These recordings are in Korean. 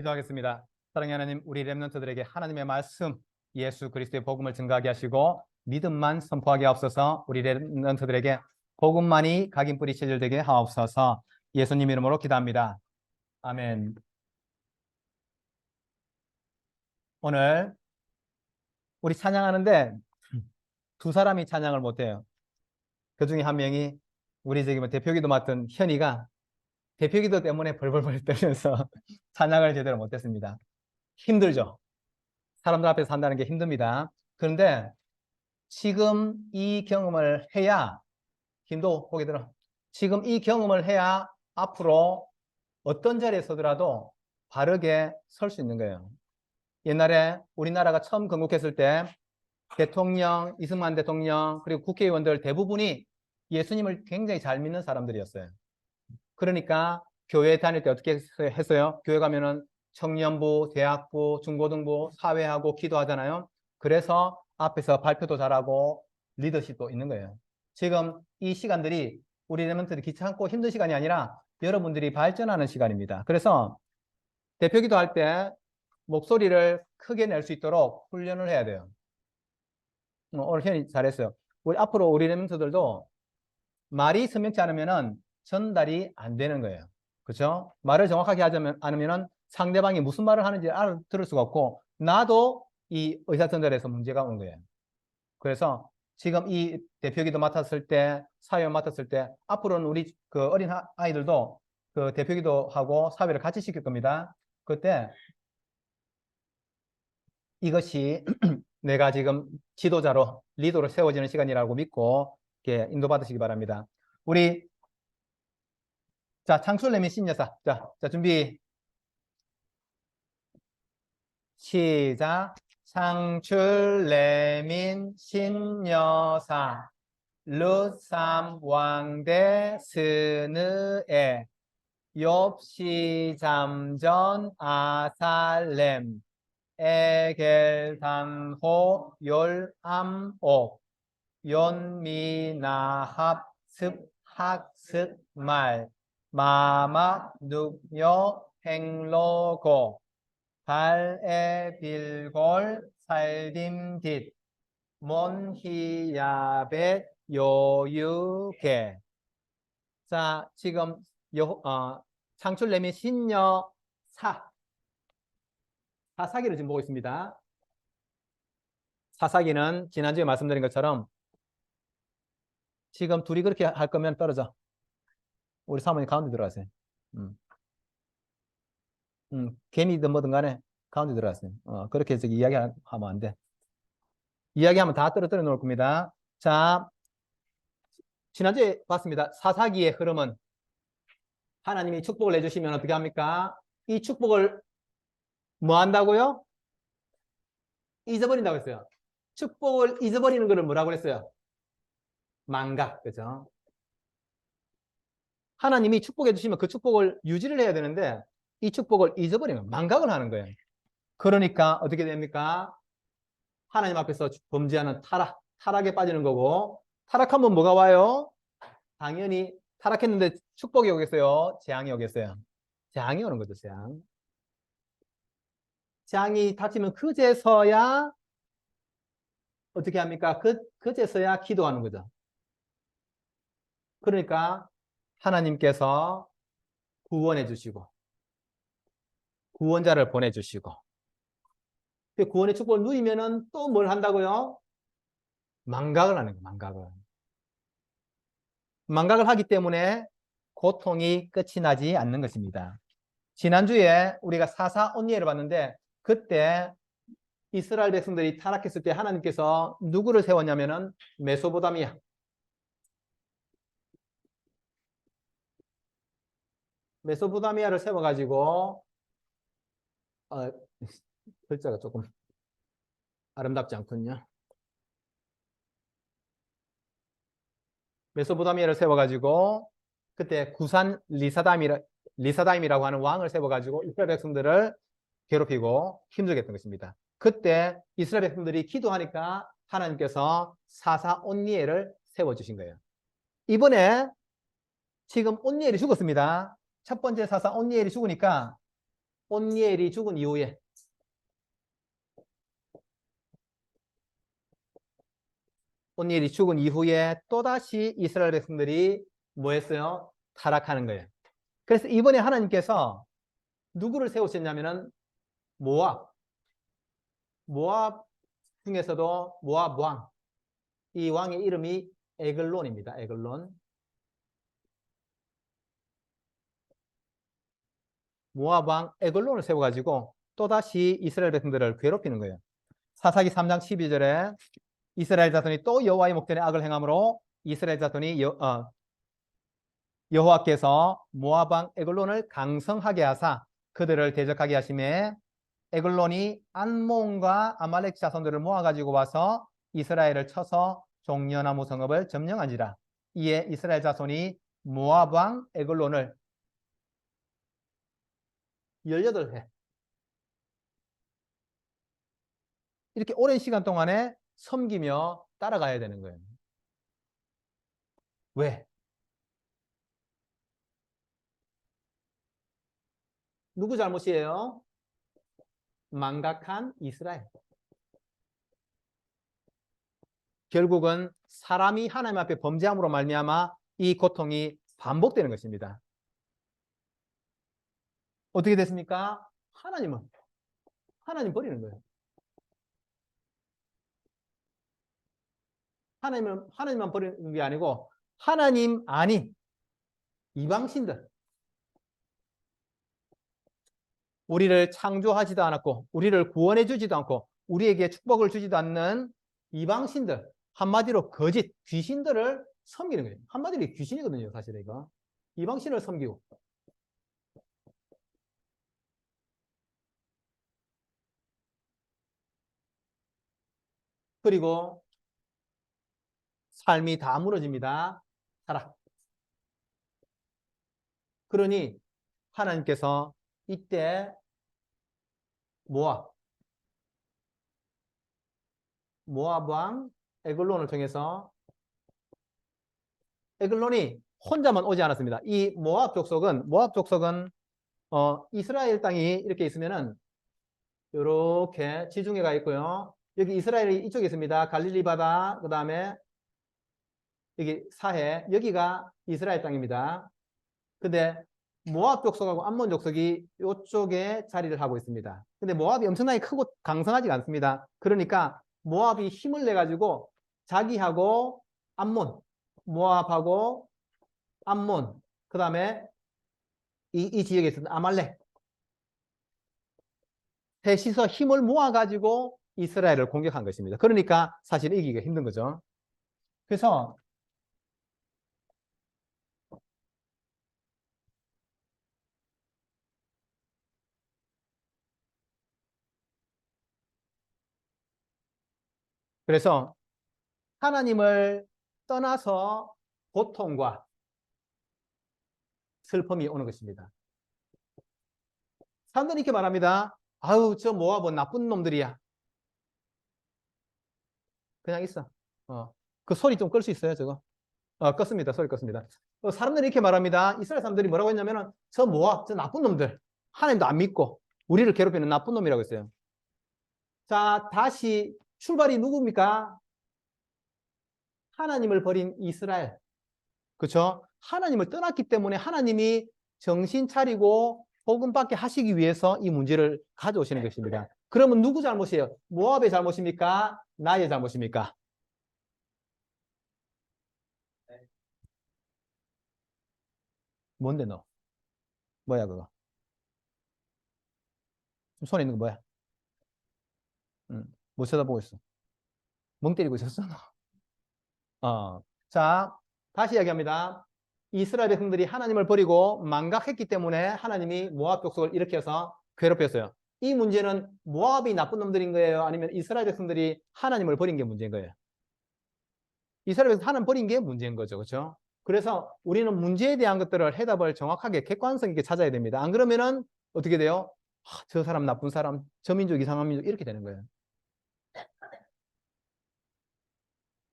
기도하겠습니다. 사랑의 하나님, 우리 렘넌트들에게 하나님의 말씀, 예수 그리스도의 복음을 증거하게 하시고 믿음만 선포하게 하옵소서. 우리 렘넌트들에게 복음만이 각인 뿌리 체질되게 하옵소서. 예수님 이름으로 기도합니다. 아멘. 오늘 우리 찬양하는데 두 사람이 찬양을 못해요. 그 중에 한 명이 우리 저기 대표기도 맡은 현이가 대표기도 때문에 벌벌벌 떨면서 찬양을 제대로 못했습니다. 힘들죠. 사람들 앞에서 산다는 게 힘듭니다. 그런데 지금 이 경험을 해야 힘도 보게 들어. 지금 이 경험을 해야 앞으로 어떤 자리에 서더라도 바르게 설 수 있는 거예요. 옛날에 우리나라가 처음 건국했을 때 대통령, 이승만 대통령, 그리고 국회의원들 대부분이 예수님을 굉장히 잘 믿는 사람들이었어요. 그러니까 교회 다닐 때 어떻게 했어요? 교회 가면은 청년부, 대학부, 중고등부, 사회하고 기도하잖아요. 그래서 앞에서 발표도 잘하고 리더십도 있는 거예요. 지금 이 시간들이 우리 렘넌트들이 귀찮고 힘든 시간이 아니라 여러분들이 발전하는 시간입니다. 그래서 대표기도 할 때 목소리를 크게 낼 수 있도록 훈련을 해야 돼요. 오늘 현이 잘했어요. 앞으로 우리 렘넌트들도 말이 선명치 않으면은 전달이 안 되는 거예요. 그렇죠? 말을 정확하게 하지 않으면은 상대방이 무슨 말을 하는지 알아들을 수가 없고 나도 이 의사전달에서 문제가 오는 거예요. 그래서 지금 이 대표기도 맡았을 때, 사회를 맡았을 때 앞으로는 우리 그 어린 아이들도 그 대표기도 하고 사회를 같이 시킬 겁니다. 그때 이것이 내가 지금 지도자로 리더로 세워지는 시간이라고 믿고 이렇게 인도받으시기 바랍니다. 우리 자, 창출레민 신여사. 자, 준비. 시작. 창출레민 신여사. 룻삼 왕대 스느에 욥시 잠전 아살렘 에겔단호 열암옥 연미나합 습학습말 마막 눅여 행로고 발에 빌골 살딤딧 몬히야벳 요유게. 자, 지금 창출레민 신여 사사기를 지금 보고 있습니다. 사사기는 지난주에 말씀드린 것처럼 지금 둘이 그렇게 할 거면 떨어져. 우리 사모님 가운데 들어가세요. 개미든 뭐든 간에 가운데 들어가세요. 그렇게 저기 이야기하면 안 돼. 이야기하면 다 떨어뜨려 놓을 겁니다. 자, 지난주에 봤습니다. 사사기의 흐름은 하나님이 축복을 내주시면 어떻게 합니까? 이 축복을 뭐 한다고요? 잊어버린다고 했어요. 축복을 잊어버리는 것을 뭐라고 했어요? 망각, 그죠? 하나님이 축복해 주시면 그 축복을 유지를 해야 되는데 이 축복을 잊어버리는 망각을 하는 거예요. 그러니까 어떻게 됩니까? 하나님 앞에서 범죄하는 타락에 빠지는 거고, 타락하면 뭐가 와요? 당연히 타락했는데 축복이 오겠어요? 재앙이 오겠어요? 재앙이 오는 거죠, 재앙. 재앙이 닥치면 그제서야 어떻게 합니까? 그제서야 기도하는 거죠. 그러니까 하나님께서 구원해 주시고 구원자를 보내주시고 구원의 축복을 누리면은 또 뭘 한다고요? 망각을 하는 거예요. 망각을 하기 때문에 고통이 끝이 나지 않는 것입니다. 지난주에 우리가 사사 온니엘을 봤는데 그때 이스라엘 백성들이 타락했을 때 하나님께서 누구를 세웠냐면은 메소포타미아를 세워가지고 글자가 조금 아름답지 않군요. 메소포타미아를 세워가지고 그때 구산 리사다임이라고 하는 왕을 세워가지고 이스라엘 백성들을 괴롭히고 힘들게 했던 것입니다. 그때 이스라엘 백성들이 기도하니까 하나님께서 사사 온니엘을 세워주신 거예요. 이번에 지금 온니엘이 죽었습니다. 첫 번째 사사 온니엘이 죽으니까 온니엘이 죽은 이후에 온니엘이 죽은 이후에 또다시 이스라엘 백성들이 뭐 했어요? 타락하는 거예요. 그래서 이번에 하나님께서 누구를 세우셨냐면은 모압 중에서도 모압 왕, 이 왕의 이름이 에글론입니다. 에글론. 모압 왕 에글론을 세워가지고 또다시 이스라엘 백성들을 괴롭히는 거예요. 사사기 3장 12절에 이스라엘 자손이 또 여호와의 목전에 악을 행함으로 이스라엘 자손이 여호와께서 모압 왕 에글론을 강성하게 하사 그들을 대적하게 하심에 에글론이 안몬과 아말렉 자손들을 모아가지고 와서 이스라엘을 쳐서 종려나무 성읍을 점령한지라. 이에 이스라엘 자손이 모압 왕 에글론을 18해 이렇게 오랜 시간 동안에 섬기며 따라가야 되는 거예요. 왜? 누구 잘못이에요? 망각한 이스라엘. 결국은 사람이 하나님 앞에 범죄함으로 말미암아 이 고통이 반복되는 것입니다. 어떻게 됐습니까? 하나님 버리는 거예요. 하나님만 버리는 게 아니고 하나님 아닌 이방신들, 우리를 창조하지도 않았고 우리를 구원해 주지도 않고 우리에게 축복을 주지도 않는 이방신들, 한마디로 거짓, 귀신들을 섬기는 거예요. 한마디로 귀신이거든요, 사실 이거. 이방신을 섬기고. 그리고 삶이 다 무너집니다. 타락. 그러니 하나님께서 이때 모압 왕 에글론을 통해서 에글론이 혼자만 오지 않았습니다. 이 모압 족속은 이스라엘 땅이 이렇게 있으면은 이렇게 지중해가 있고요. 여기 이스라엘이 이쪽에 있습니다. 갈릴리 바다, 그 다음에 여기 사해, 여기가 이스라엘 땅입니다. 근데 모압 족속하고 암몬 족속이 이쪽에 자리를 하고 있습니다. 근데 모압이 엄청나게 크고 강성하지 않습니다. 그러니까 모압이 힘을 내가지고 자기하고 암몬, 모압하고 암몬, 그 다음에 이 지역에 있는 아말렉, 셋이서 힘을 모아가지고 이스라엘을 공격한 것입니다. 그러니까 사실 이기기가 힘든 거죠. 그래서 하나님을 떠나서 고통과 슬픔이 오는 것입니다. 사람들이 이렇게 말합니다. 아유, 저 모압은 나쁜 놈들이야. 그냥 있어. 그 소리 좀 끌 수 있어요, 저거? 껐습니다. 소리 껐습니다. 사람들이 이렇게 말합니다. 이스라엘 사람들이 뭐라고 했냐면은 저 모압, 저 나쁜 놈들. 하나님도 안 믿고 우리를 괴롭히는 나쁜 놈이라고 했어요. 자, 다시 출발이 누굽니까? 하나님을 버린 이스라엘. 그렇죠? 하나님을 떠났기 때문에 하나님이 정신 차리고 복음 받게 하시기 위해서 이 문제를 가져오시는 것입니다. 그러면 누구 잘못이에요? 모압의 잘못입니까? 나의 잘못입니까? 뭔데 너? 뭐야 그거? 손에 있는 거 뭐야? 뭐 쳐다보고 있어? 멍 때리고 있었어? 자, 다시 이야기합니다. 이스라엘 백성들이 하나님을 버리고 망각했기 때문에 하나님이 모압 족속을 일으켜서 괴롭혔어요. 이 문제는 모압이 나쁜 놈들인 거예요? 아니면 이스라엘 백성들이 하나님을 버린 게 문제인 거예요? 이스라엘 백성 하나님 버린 게 문제인 거죠. 그렇죠? 그래서 우리는 문제에 대한 것들을 해답을 정확하게 객관성 있게 찾아야 됩니다. 안 그러면은 어떻게 돼요? 저 사람 나쁜 사람, 저 민족 이상한 민족 이렇게 되는 거예요.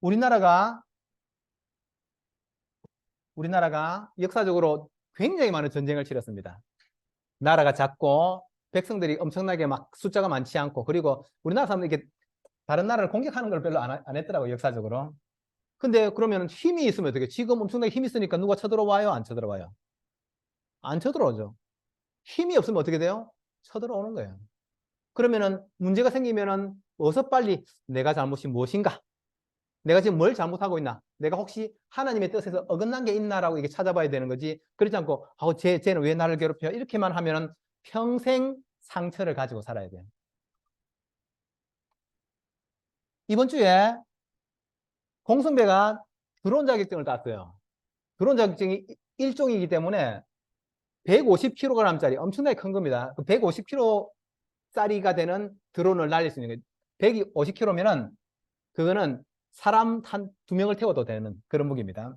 우리나라가 역사적으로 굉장히 많은 전쟁을 치렀습니다. 나라가 작고 백성들이 엄청나게 막 숫자가 많지 않고, 그리고 우리나라 사람들이 이렇게 다른 나라를 공격하는 걸 별로 안 했더라고요, 역사적으로. 근데 그러면 힘이 있으면 어떻게? 지금 엄청나게 힘이 있으니까 누가 쳐들어와요? 안 쳐들어와요? 안 쳐들어오죠. 힘이 없으면 어떻게 돼요? 쳐들어오는 거예요. 그러면은 문제가 생기면은 어서 빨리 내가 잘못이 무엇인가? 내가 지금 뭘 잘못하고 있나? 내가 혹시 하나님의 뜻에서 어긋난 게 있나라고 이게 찾아봐야 되는 거지. 그렇지 않고, 쟤는 왜 나를 괴롭혀? 이렇게만 하면은 평생 상처를 가지고 살아야 돼요. 이번 주에 공성배가 드론 자격증을 땄어요. 드론 자격증이 1종이기 때문에 150kg짜리 엄청나게 큰 겁니다. 150kg짜리가 되는 드론을 날릴 수 있는 거예요. 150kg면은 그거는 사람 한 2명을 태워도 되는 그런 무기입니다.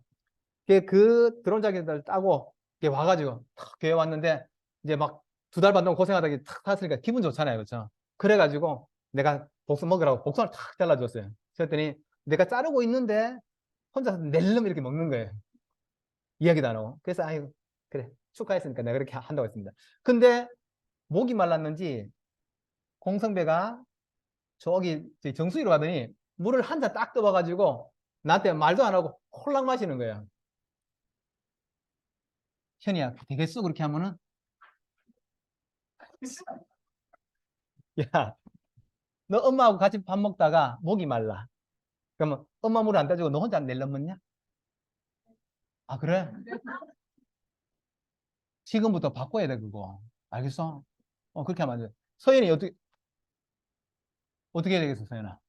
그 드론 자격증을 따고 와가지고 탁 교회 왔는데 이제 막 2달 반 동안 고생하다가 탁 탔으니까 기분 좋잖아요. 그렇죠? 그래가지고 내가 복숭 먹으라고 복숭아를 탁 잘라줬어요. 그랬더니 내가 자르고 있는데 혼자서 낼름 이렇게 먹는 거예요. 이야기도 안 하고. 그래서 아이고 그래 축하했으니까 내가 그렇게 한다고 했습니다. 근데 목이 말랐는지 공성배가 저기 정수기로 가더니 물을 한 잔 딱 떠봐가지고 나한테 말도 안 하고 홀랑 마시는 거예요. 현이야 되겠어 그렇게 하면은? 야, 너 엄마하고 같이 밥 먹다가 목이 말라. 그러면 엄마 물을 안 따주고 너 혼자 낼름 먹냐? 아 그래? 지금부터 바꿔야 돼 그거. 알겠어? 그렇게 하면 안 돼. 서연이 어떻게 해야 되겠어 서연아?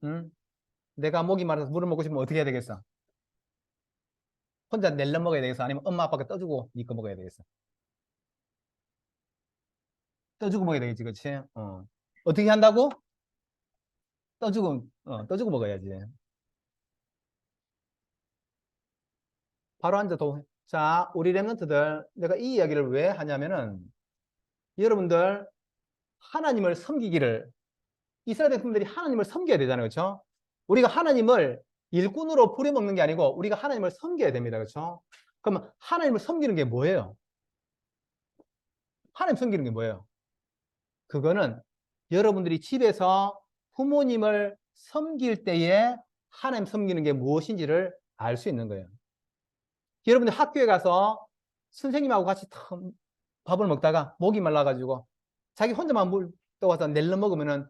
응? 내가 목이 말라서 물을 먹고 싶으면 어떻게 해야 되겠어? 혼자 낼름 먹어야 되겠어? 아니면 엄마 아빠가 떠주고 니 거 먹어야 되겠어? 떠주고 먹어야 되겠지, 그치? 어떻게 한다고? 떠주고 먹어야지. 바로 앉아도. 자, 우리 랩런트들, 내가 이 이야기를 왜 하냐면은, 여러분들, 하나님을 섬기기를, 이스라엘 백성들이 하나님을 섬겨야 되잖아요, 그렇죠? 우리가 하나님을 일꾼으로 부려먹는 게 아니고, 우리가 하나님을 섬겨야 됩니다, 그렇죠? 그러면 하나님을 섬기는 게 뭐예요? 하나님 섬기는 게 뭐예요? 그거는 여러분들이 집에서 부모님을 섬길 때에 하나님 섬기는 게 무엇인지를 알 수 있는 거예요. 여러분들 학교에 가서 선생님하고 같이 밥을 먹다가 목이 말라가지고 자기 혼자만 물 떠와서 낼름 먹으면은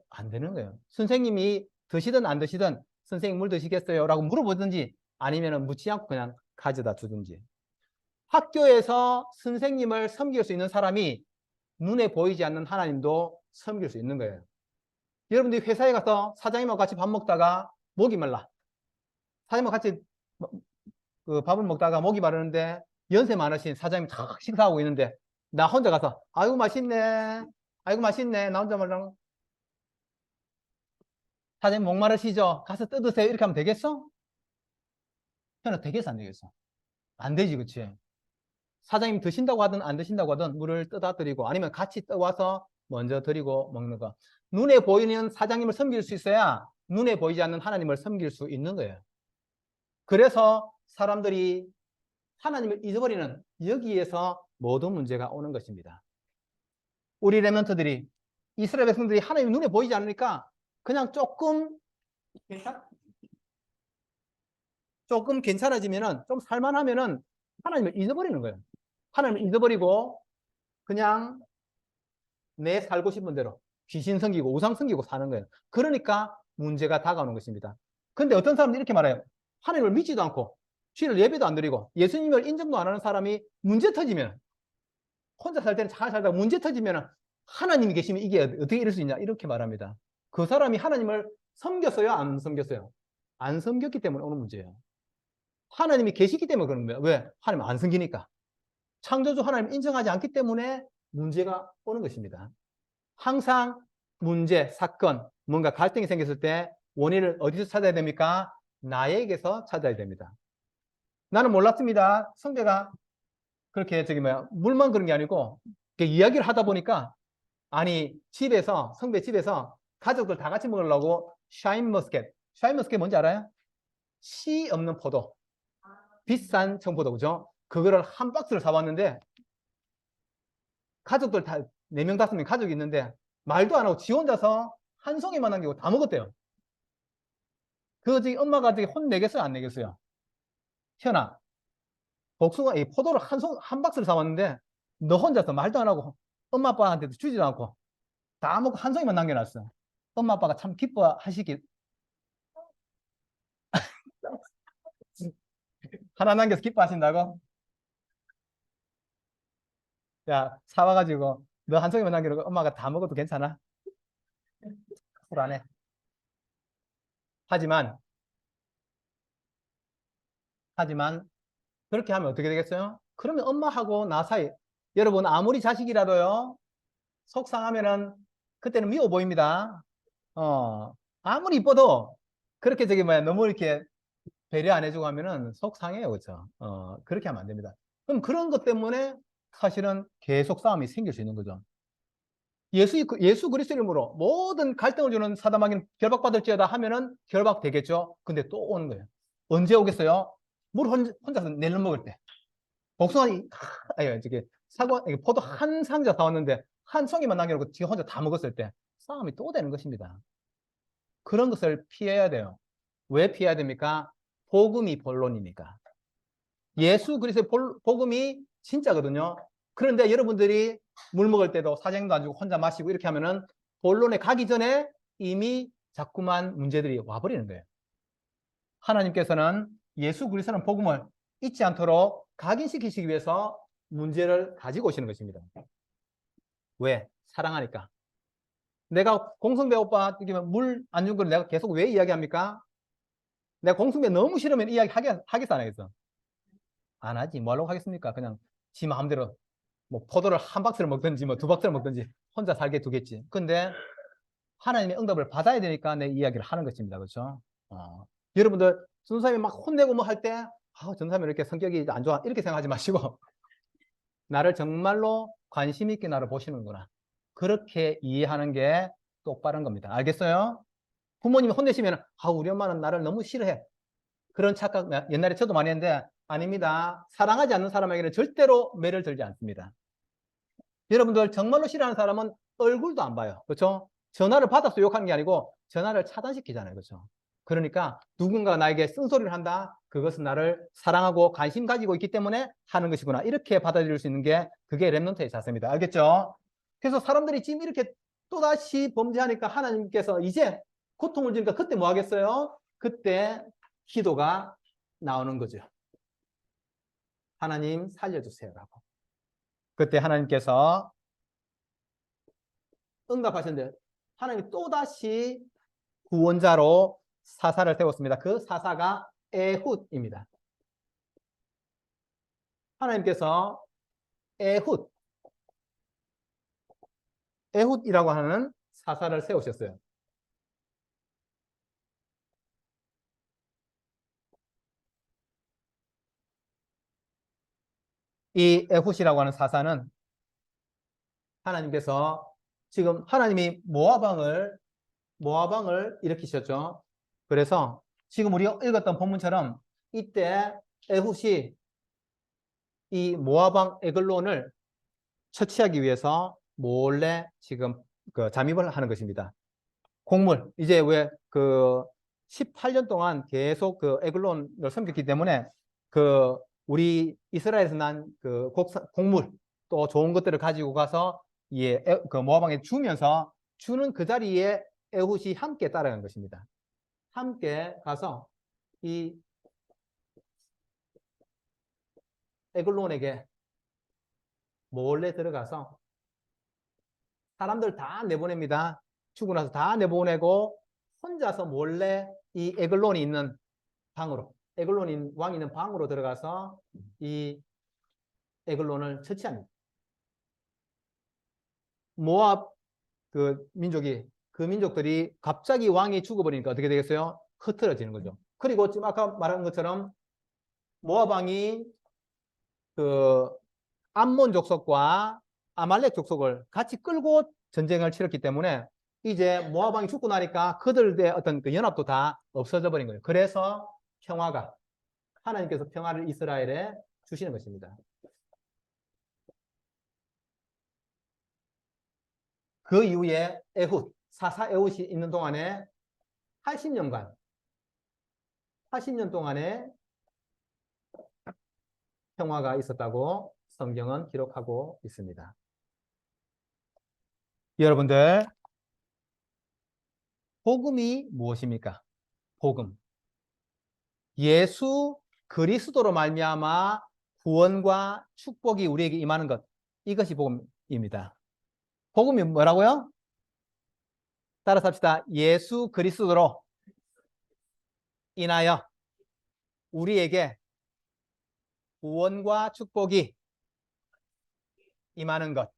안 되는 거예요. 선생님이 드시든 안 드시든 선생님 물 드시겠어요? 라고 물어보든지 아니면은 묻지 않고 그냥 가져다 주든지. 학교에서 선생님을 섬길 수 있는 사람이 눈에 보이지 않는 하나님도 섬길 수 있는 거예요. 여러분들이 회사에 가서 사장님하고 같이 밥 먹다가 목이 말라. 사장님하고 같이 그 밥을 먹다가 목이 마르는데 연세 많으신 사장님 탁 식사하고 있는데 나 혼자 가서 아이고 맛있네. 아이고 맛있네. 나 혼자 말랑 사장님 목 마르시죠? 가서 뜯으세요. 이렇게 하면 되겠어? 현아 되겠어 안 되겠어? 안 되지 그치? 사장님 드신다고 하든 안 드신다고 하든 물을 떠다 드리고 아니면 같이 떠와서 먼저 드리고 먹는 거. 눈에 보이는 사장님을 섬길 수 있어야 눈에 보이지 않는 하나님을 섬길 수 있는 거예요. 그래서 사람들이 하나님을 잊어버리는 여기에서 모든 문제가 오는 것입니다. 우리 렘넌트들이 이스라엘 백성들이 하나님 눈에 보이지 않으니까 그냥 조금 괜찮아지면은 좀 살만하면은 하나님을 잊어버리는 거예요. 하나님을 잊어버리고 그냥 내 살고 싶은 대로 귀신 섬기고 우상 섬기고 사는 거예요. 그러니까 문제가 다가오는 것입니다. 근데 어떤 사람들이 이렇게 말해요. 하나님을 믿지도 않고 주일 예배도 안 드리고 예수님을 인정도 안 하는 사람이 문제 터지면 혼자 살 때는 잘 살다가 문제 터지면 하나님이 계시면 이게 어떻게 이럴 수 있냐 이렇게 말합니다. 그 사람이 하나님을 섬겼어요? 안 섬겼어요? 안 섬겼기 때문에 오는 문제예요. 하나님이 계시기 때문에 그런 거예요. 왜? 하나님 안 섬기니까. 창조주 하나님 인정하지 않기 때문에 문제가 오는 것입니다. 항상 문제, 사건, 뭔가 갈등이 생겼을 때 원인을 어디서 찾아야 됩니까? 나에게서 찾아야 됩니다. 나는 몰랐습니다. 성대가 그렇게 물만 그런 게 아니고 이야기를 하다 보니까 아니 집에서 성배 집에서 가족들 다 같이 먹으려고 샤인머스켓 뭔지 알아요? 씨 없는 포도 비싼 청포도 그죠? 그거를 한 박스를 사왔는데 가족들 다 네 명, 다섯 명 가족이 있는데 말도 안 하고 지 혼자서 한 송이만 남기고 다 먹었대요. 그 저기 엄마가 저기 혼 내겠어요, 안 내겠어요? 현아, 복숭아, 이 포도를 한 박스를 사왔는데 너 혼자서 말도 안 하고 엄마 아빠한테도 주지도 않고 다 먹고 한 송이만 남겨놨어. 엄마 아빠가 참 기뻐하시길. 하나 남겨서 기뻐하신다고? 야, 사와가지고 너 한 송이만 남겨놓고 엄마가 다 먹어도 괜찮아? 불안해. 하지만, 하지만 그렇게 하면 어떻게 되겠어요? 그러면 엄마하고 나 사이, 여러분 아무리 자식이라도요, 속상하면은 그때는 미워 보입니다. 아무리 이뻐도 그렇게 저기 뭐야 너무 이렇게 배려 안 해주고 하면은 속상해요, 그렇죠? 그렇게 하면 안 됩니다. 그럼 그런 것 때문에 사실은 계속 싸움이 생길 수 있는 거죠. 예수 그리스도 이름으로 모든 갈등을 주는 사단마귀는 결박받을지어다 하면은 결박되겠죠. 근데 또 오는 거예요. 언제 오겠어요? 물 혼자서 내는 먹을 때. 복숭아, 아니, 저기, 포도 한 상자 사왔는데 한 송이만 남겨놓고 지 혼자 다 먹었을 때 싸움이 또 되는 것입니다. 그런 것을 피해야 돼요. 왜 피해야 됩니까? 복음이 본론이니까. 예수 그리스도의 복음이 진짜거든요. 그런데 여러분들이 물 먹을 때도 사정도 안 주고 혼자 마시고 이렇게 하면은 본론에 가기 전에 이미 자꾸만 문제들이 와버리는 거예요. 하나님께서는 예수 그리스도는 복음을 잊지 않도록 각인시키시기 위해서 문제를 가지고 오시는 것입니다. 왜? 사랑하니까. 내가 공성배 오빠 물 안 준 걸 내가 계속 왜 이야기합니까? 내가 공성배 너무 싫으면 이야기 하겠어, 안 하겠어? 안 하지. 뭐라고 하겠습니까? 그냥 지 마음대로 뭐 포도를 한 박스를 먹든지 뭐 두 박스를 먹든지 혼자 살게 두겠지. 근데 하나님의 응답을 받아야 되니까 내 이야기를 하는 것입니다. 그렇죠? 여러분들 전사님이 막 혼내고 뭐 할 때 전사님이 이렇게 성격이 안 좋아 이렇게 생각하지 마시고 나를 정말로 관심 있게 나를 보시는구나. 그렇게 이해하는 게 똑바른 겁니다. 알겠어요? 부모님이 혼내시면 우리 엄마는 나를 너무 싫어해. 그런 착각 옛날에 저도 많이 했는데 아닙니다. 사랑하지 않는 사람에게는 절대로 매를 들지 않습니다. 여러분들 정말로 싫어하는 사람은 얼굴도 안 봐요. 그렇죠? 전화를 받아서 욕하는 게 아니고 전화를 차단시키잖아요. 그렇죠? 그러니까 누군가 나에게 쓴소리를 한다. 그것은 나를 사랑하고 관심 가지고 있기 때문에 하는 것이구나. 이렇게 받아들일 수 있는 게 그게 랩넌트의 자세입니다. 알겠죠? 그래서 사람들이 지금 이렇게 또다시 범죄하니까 하나님께서 이제 고통을 주니까 그때 뭐 하겠어요? 그때 기도가 나오는 거죠. 하나님 살려주세요라고. 그때 하나님께서 응답하셨는데 하나님이 또다시 구원자로 사사를 세웠습니다. 그 사사가 에훗입니다. 하나님께서 에훗이라고 하는 사사를 세우셨어요. 이 에훗이라고 하는 사사는 하나님께서 지금 하나님이 모아방을 일으키셨죠. 그래서 지금 우리가 읽었던 본문처럼 이때 에훗이 이 모아방 에글론을 처치하기 위해서 몰래 지금 잠입을 하는 것입니다. 곡물 이제 왜 그 18년 동안 계속 그 에글론을 섬겼기 때문에 그 우리 이스라엘에서 난 그 곡물 또 좋은 것들을 가지고 가서 그 모아방에 주면서 주는 그 자리에 에훗이 함께 따라간 것입니다. 함께 가서 이 에글론에게 몰래 들어가서 사람들 다 내보냅니다. 죽고 나서 다 내보내고 혼자서 몰래 이 에글론이 있는 방으로 에글론인 왕이 있는 방으로 들어가서 이 에글론을 처치합니다. 모압 그 민족들이 갑자기 왕이 죽어버리니까 어떻게 되겠어요? 흩어지는 거죠. 그리고 지금 아까 말한 것처럼 모압 왕이 그 암몬 족속과 아말렉 족속을 같이 끌고 전쟁을 치렀기 때문에 이제 모압 왕이 죽고 나니까 그들의 어떤 그 연합도 다 없어져 버린 거예요. 그래서 평화가 하나님께서 평화를 이스라엘에 주시는 것입니다. 그 이후에 에훗, 사사 에훗이 있는 동안에 80년간, 80년 동안에 평화가 있었다고 성경은 기록하고 있습니다. 여러분들, 복음이 무엇입니까? 복음. 예수 그리스도로 말미암아 구원과 축복이 우리에게 임하는 것. 이것이 복음입니다. 복음이 뭐라고요? 따라서 합시다. 예수 그리스도로 인하여 우리에게 구원과 축복이 임하는 것.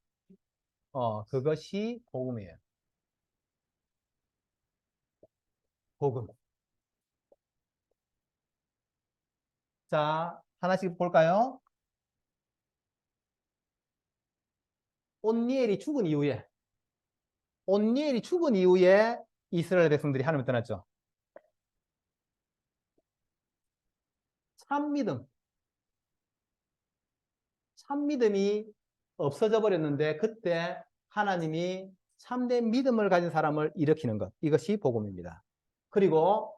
그것이 복음이에요. 복음. 자, 하나씩 볼까요? 온니엘이 죽은 이후에 이스라엘 백성들이 하나님을 떠났죠. 참믿음이 없어져 버렸는데 그때 하나님이 참된 믿음을 가진 사람을 일으키는 것. 이것이 복음입니다. 그리고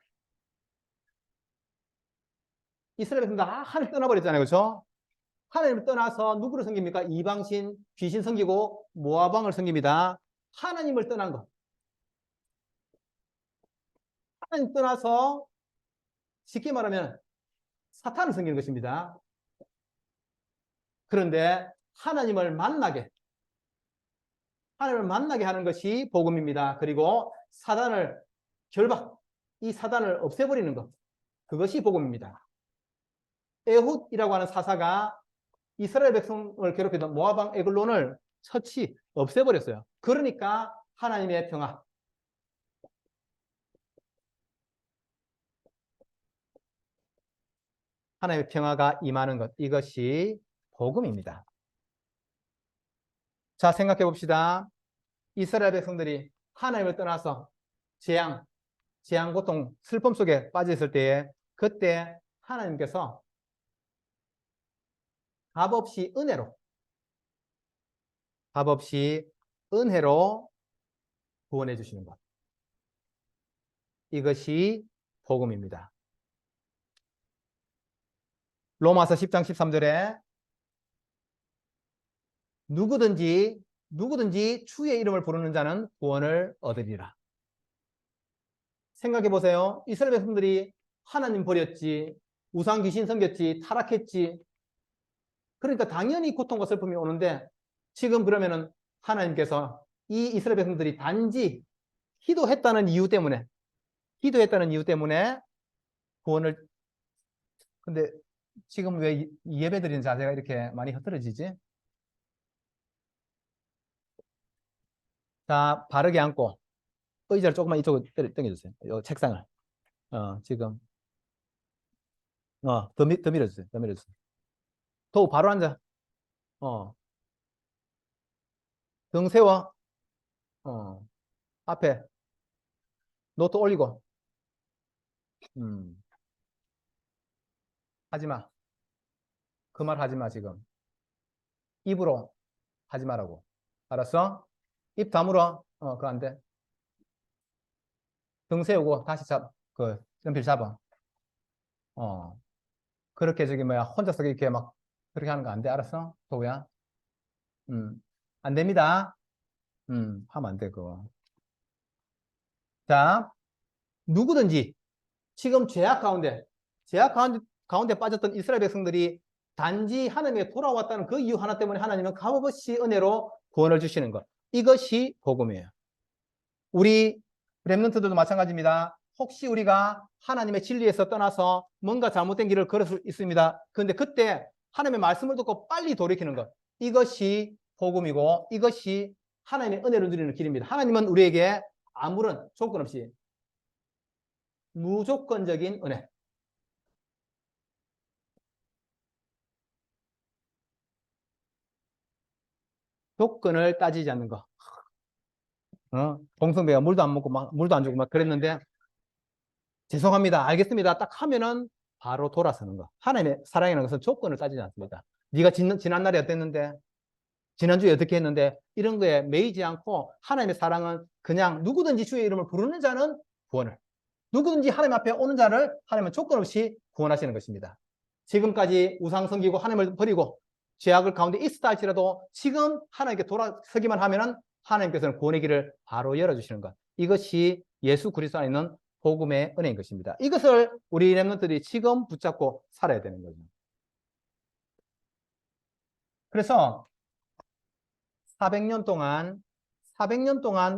이스라엘 백성들 하나님 떠나버렸잖아요. 그렇죠? 하나님을 떠나서 누구를 섬깁니까? 이방신, 귀신 섬기고 모아방을 섬깁니다. 하나님을 떠난 것. 하나님 떠나서 쉽게 말하면 사탄을 섬기는 것입니다. 그런데 하나님을 만나게 하는 것이 복음입니다. 그리고 사단을 이 사단을 없애버리는 것. 그것이 복음입니다. 에훗이라고 하는 사사가 이스라엘 백성을 괴롭히던 모압 왕 에글론을 없애버렸어요. 그러니까 하나님의 평화. 하나님의 평화가 임하는 것. 이것이 복음입니다. 자, 생각해 봅시다. 이스라엘 백성들이 하나님을 떠나서 재앙, 고통, 슬픔 속에 빠져 있을 때에 그때 하나님께서 값없이 은혜로 구원해 주시는 것. 이것이 복음입니다. 로마서 10장 13절에 누구든지 주의 이름을 부르는 자는 구원을 얻으리라. 생각해 보세요. 이스라엘 백성들이 하나님 버렸지, 우상 귀신 섬겼지, 타락했지. 그러니까 당연히 고통과 슬픔이 오는데 지금 그러면은 하나님께서 이 이스라엘 백성들이 단지 기도했다는 이유 때문에 구원을. 근데 지금 왜 예배 드리는 자세가 이렇게 많이 흐트러지지? 자, 바르게 앉고 의자를 조금만 이쪽으로 당겨주세요. 이 책상을. 지금 더 밀어주세요. 더 바로 앉아. 등 세워. 앞에 노트 올리고. 하지 마. 그 말 하지 마, 지금. 입으로 하지 말라고. 알았어? 입 다물어. 그거 안 돼. 등 세우고 다시 연필 잡아. 그렇게 혼자서 이렇게 막 그렇게 하는 거 안 돼. 알았어? 도우야? 안 됩니다. 하면 안 돼, 그거. 자, 누구든지 지금 죄악 가운데 빠졌던 이스라엘 백성들이 단지 하나님께 돌아왔다는 그 이유 하나 때문에 하나님은 값없이 은혜로 구원을 주시는 것. 이것이 복음이에요. 우리 렘넌트들도 마찬가지입니다. 혹시 우리가 하나님의 진리에서 떠나서 뭔가 잘못된 길을 걸을 수 있습니다. 그런데 그때 하나님의 말씀을 듣고 빨리 돌이키는 것. 이것이 복음이고 이것이 하나님의 은혜를 누리는 길입니다. 하나님은 우리에게 아무런 조건 없이 무조건적인 은혜. 조건을 따지지 않는 거. 동성배가 물도 안 먹고 물도 안 주고 막 그랬는데 죄송합니다. 알겠습니다. 딱 하면은 바로 돌아서는 거. 하나님의 사랑이라는 것은 조건을 따지지 않습니다. 네가 지난 날이 어땠는데? 지난주에 어떻게 했는데 이런 거에 매이지 않고 하나님의 사랑은 그냥 누구든지 주의 이름을 부르는 자는 구원을, 누구든지 하나님 앞에 오는 자를 하나님은 조건 없이 구원하시는 것입니다. 지금까지 우상 섬기고 하나님을 버리고 죄악을 가운데 있었다 할지라도 지금 하나님께 돌아서기만 하면은 하나님께서는 구원의 길을 바로 열어주시는 것. 이것이 예수 그리스도 안에 있는 복음의 은혜인 것입니다. 이것을 우리 렘넌트들이 지금 붙잡고 살아야 되는 거죠. 그래서 400년 동안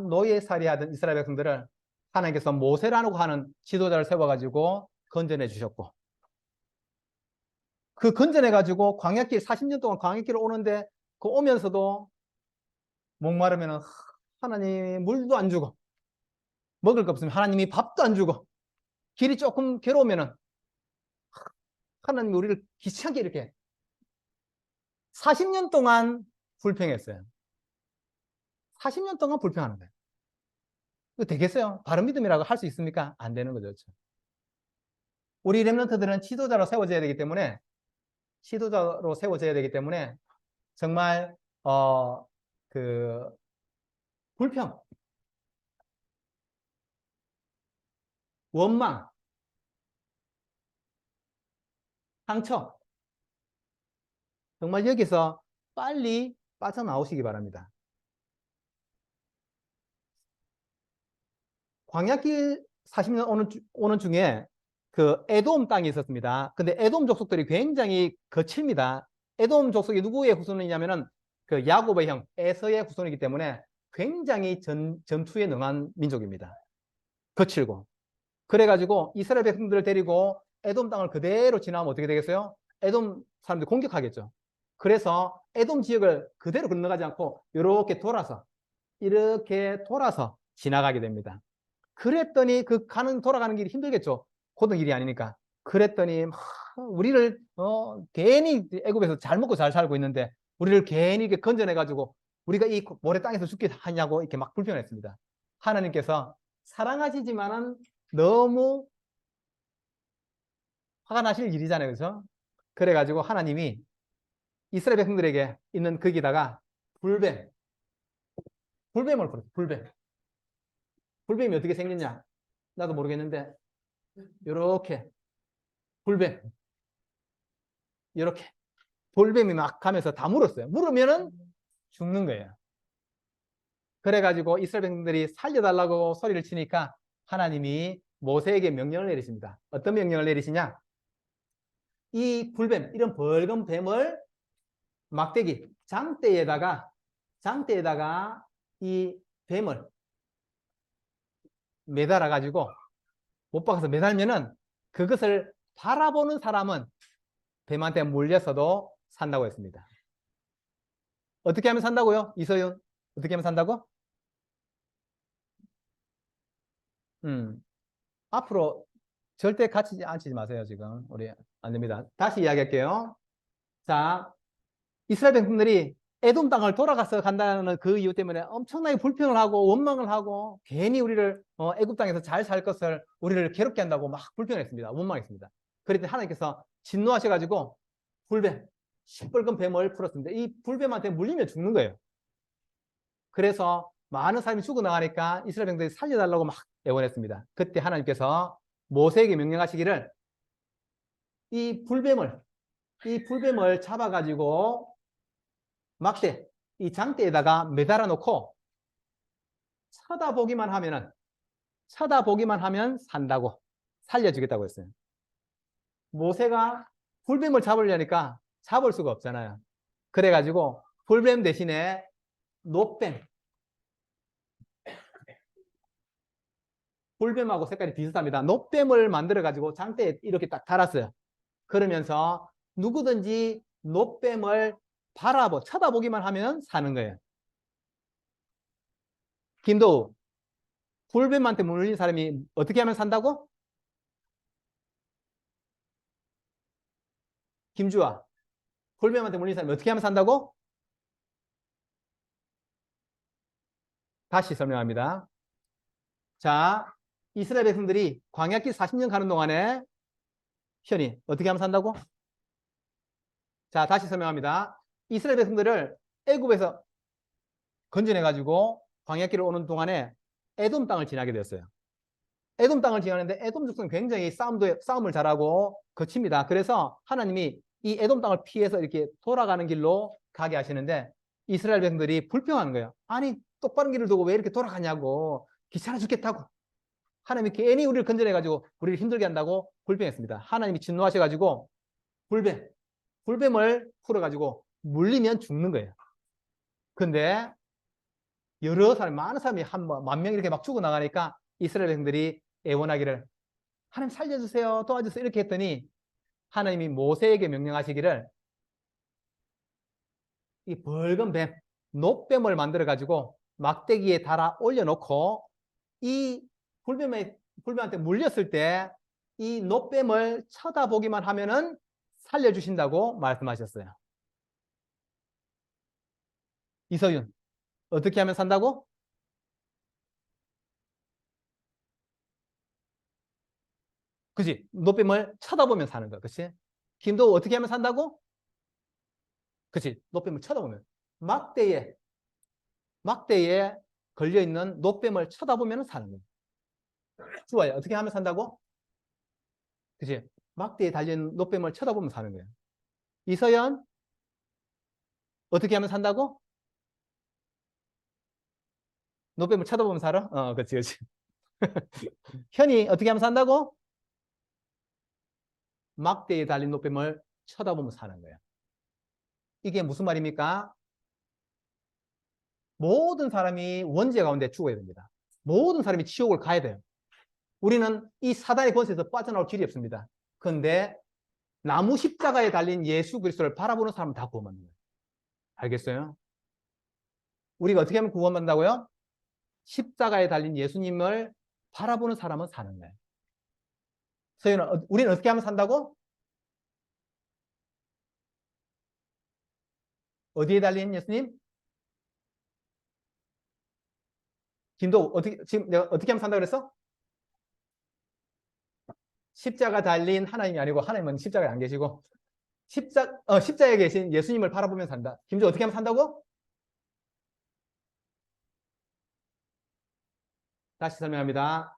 노예살이하던 이스라엘 백성들을 하나님께서 모세라고 하는 지도자를 세워가지고 건져내 주셨고, 그 건져내가지고 광야길 40년 동안 광야길을 오는데 그 오면서도 목마르면 하나님이 물도 안 주고, 먹을 거 없으면 하나님이 밥도 안 주고, 길이 조금 괴로우면은 하나님이 우리를 귀찮게 이렇게 40년 동안 불평했어요. 40년 동안 불평하는 거예요. 이거 되겠어요? 바른 믿음이라고 할 수 있습니까? 안 되는 거죠. 그렇죠? 우리 렘넌트들은 지도자로 세워져야 되기 때문에 정말 그 불평, 원망, 상처, 정말 여기서 빨리 빠져나오시기 바랍니다. 광야길 40년 오는 중에 그 에돔 땅이 있었습니다. 근데 에돔 족속들이 굉장히 거칩니다. 에돔 족속이 누구의 후손이냐면은 그 야곱의 형 에서의 후손이기 때문에 굉장히 전투에 능한 민족입니다. 거칠고. 그래가지고 이스라엘 백성들을 데리고 에돔 땅을 그대로 지나면 어떻게 되겠어요? 에돔 사람들이 공격하겠죠. 그래서 에돔 지역을 그대로 건너가지 않고 이렇게 돌아서 지나가게 됩니다. 그랬더니 그 돌아가는 길이 힘들겠죠. 고된 길이 아니니까. 그랬더니 우리를 괜히 애굽에서 잘 먹고 잘 살고 있는데 우리를 괜히 이렇게 건져내가지고 우리가 이 모래 땅에서 죽게 하냐고 이렇게 막 불평했습니다. 하나님께서 사랑하시지만은 너무 화가 나실 일이잖아요. 그렇죠? 그래가지고 하나님이 이스라엘 백성들에게 있는 거기다가 불뱀을 불었어요. 불뱀이 어떻게 생겼냐? 나도 모르겠는데 요렇게 불뱀 이렇게 돌뱀이 막 가면서 다 물었어요. 물으면은 죽는 거예요. 그래가지고 이스라엘 백성들이 살려달라고 소리를 치니까 하나님이 모세에게 명령을 내리십니다. 어떤 명령을 내리시냐? 이 불뱀, 이런 벌건 뱀을 막대기, 장대에다가 이 뱀을 매달아가지고 못 박아서 매달면은 그것을 바라보는 사람은 뱀한테 물려서도 산다고 했습니다. 어떻게 하면 산다고요? 이서윤, 어떻게 하면 산다고? 앞으로 절대 같이 앉히지 마세요, 지금. 우리 안 됩니다. 다시 이야기할게요. 자, 이스라엘 백성들이 에돔 땅을 돌아가서 간다는 그 이유 때문에 엄청나게 불평을 하고 원망을 하고 괜히 우리를 애굽 땅에서 잘 살 것을 우리를 괴롭게 한다고 막 불평했습니다. 원망했습니다. 그랬더니 하나님께서 진노하셔가지고 불뱀, 시뻘건 뱀을 풀었습니다. 이 불뱀한테 물리면 죽는 거예요. 그래서 많은 사람이 죽어나가니까 이스라엘 백성들이 살려달라고 막 애원했습니다. 그때 하나님께서 모세에게 명령하시기를 이 불뱀을 잡아가지고 막대, 이 장대에다가 매달아 놓고 쳐다보기만 하면 산다고, 살려주겠다고 했어요. 모세가 불뱀을 잡으려니까 잡을 수가 없잖아요. 그래가지고 불뱀 대신에 노뱀, 불뱀하고 색깔이 비슷합니다. 노뱀을 만들어가지고 장대에 이렇게 딱 달았어요. 그러면서 누구든지 노뱀을 쳐다보기만 하면 사는 거예요. 김도우, 불뱀한테 물린 사람이 어떻게 하면 산다고? 김주아, 불뱀한테 물린 사람이 어떻게 하면 산다고? 다시 설명합니다. 자, 이스라엘 백성들이 광야길 40년 가는 동안에 현이 어떻게 하면 산다고? 자, 다시 설명합니다. 이스라엘 백성들을 애굽에서 건져내가지고 광야길을 오는 동안에 에돔 땅을 지나게 되었어요. 에돔 땅을 지나는데 에돔 족속은 굉장히 싸움을 잘하고 거칩니다. 그래서 하나님이 이 에돔 땅을 피해서 이렇게 돌아가는 길로 가게 하시는데 이스라엘 백성들이 불평하는 거예요. 아니 똑바른 길을 두고 왜 이렇게 돌아가냐고, 귀찮아 죽겠다고. 하나님이 괜히 우리를 건져내가지고 우리를 힘들게 한다고 불평했습니다. 하나님이 진노하셔가지고 불뱀을 풀어가지고 물리면 죽는 거예요. 근데 여러 사람, 많은 사람이 만 명 이렇게 막 죽어나가니까 이스라엘 백성들이 애원하기를 하나님 살려주세요, 도와주세요 이렇게 했더니 하나님이 모세에게 명령하시기를 이 붉은 뱀, 놋뱀을 만들어가지고 막대기에 달아 올려놓고 이 불뱀한테 물렸을 때 이 놋뱀을 쳐다보기만 하면은 살려주신다고 말씀하셨어요. 이서윤, 어떻게 하면 산다고? 그치? 놋뱀을 쳐다보면 사는 거야. 그치? 김도 어떻게 하면 산다고? 그치? 놋뱀을 쳐다보면. 막대에 걸려있는 놋뱀을 쳐다보면 사는 거야. 좋아요. 어떻게 하면 산다고? 그치? 막대에 달린 놋뱀을 쳐다보면 사는 거예요. 이서연, 어떻게 하면 산다고? 놋뱀을 쳐다보면 살아? 그치, 그치. 현이, 어떻게 하면 산다고? 막대에 달린 놋뱀을 쳐다보면 사는 거예요. 이게 무슨 말입니까? 모든 사람이 원죄 가운데 죽어야 됩니다. 모든 사람이 지옥을 가야 돼요. 우리는 이 사단의 권세에서 빠져나올 길이 없습니다. 그런데 나무 십자가에 달린 예수 그리스도를 바라보는 사람은 다 구원받는 거예요. 알겠어요? 우리가 어떻게 하면 구원받는다고요? 십자가에 달린 예수님을 바라보는 사람은 사는 거예요. 서윤아, 우리는 어떻게 하면 산다고? 어디에 달린 예수님? 김도 지금 내가 어떻게 하면 산다 그랬어? 십자가 달린 하나님이 아니고 하나님은 십자가에 안 계시고 십자가에 계신 예수님을 바라보면 산다. 김도 어떻게 하면 산다고? 다시 설명합니다.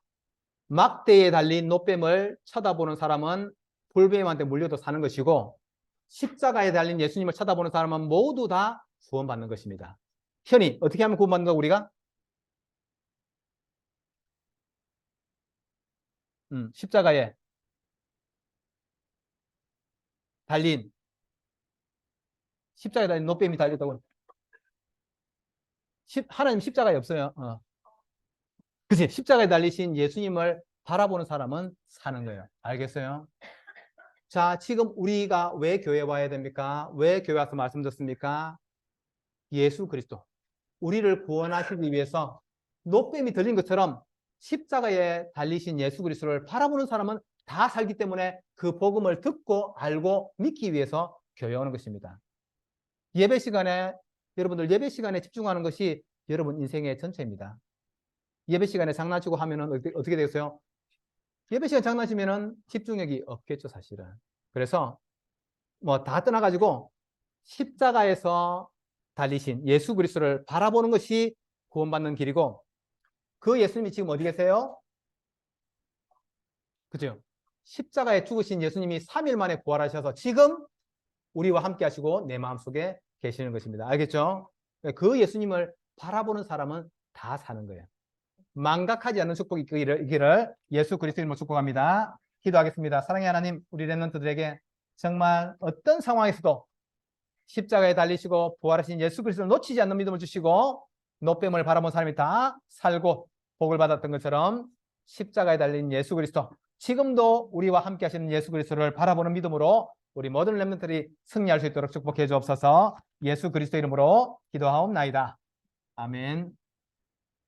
막대에 달린 놋뱀을 쳐다보는 사람은 불뱀한테 물려도 사는 것이고 십자가에 달린 예수님을 쳐다보는 사람은 모두 다 구원받는 것입니다. 현이 어떻게 하면 구원받는가 우리가? 십자가에 달린 놋뱀이 달렸다고. 하나님 십자가에 없어요. 그치? 십자가에 달리신 예수님을 바라보는 사람은 사는 거예요. 알겠어요? 자, 지금 우리가 왜 교회 와야 됩니까? 왜 교회 와서 말씀 듣습니까? 예수 그리스도. 우리를 구원하시기 위해서 놋뱀이 들린 것처럼 십자가에 달리신 예수 그리스도를 바라보는 사람은 다 살기 때문에 그 복음을 듣고 알고 믿기 위해서 교회 오는 것입니다. 여러분들 예배 시간에 집중하는 것이 여러분 인생의 전체입니다. 예배 시간에 장난치고 하면은 어떻게 되겠어요? 예배 시간 장난치면은 집중력이 없겠죠, 사실은. 그래서 뭐 다 떠나가지고 십자가에서 달리신 예수 그리스도를 바라보는 것이 구원받는 길이고 그 예수님이 지금 어디 계세요? 그죠? 십자가에 죽으신 예수님이 3일 만에 부활하셔서 지금 우리와 함께 하시고 내 마음속에 계시는 것입니다. 알겠죠? 그 예수님을 바라보는 사람은 다 사는 거예요. 망각하지 않는 축복이 있기를 예수 그리스도 이름으로 축복합니다. 기도하겠습니다. 사랑의 하나님, 우리 렘넌트들에게 정말 어떤 상황에서도 십자가에 달리시고 부활하신 예수 그리스도를 놓치지 않는 믿음을 주시고 놋뱀을 바라본 사람이 다 살고 복을 받았던 것처럼 십자가에 달린 예수 그리스도, 지금도 우리와 함께 하시는 예수 그리스도를 바라보는 믿음으로 우리 모든 렘넌트들이 승리할 수 있도록 축복해 주옵소서. 예수 그리스도 이름으로 기도하옵나이다. 아멘.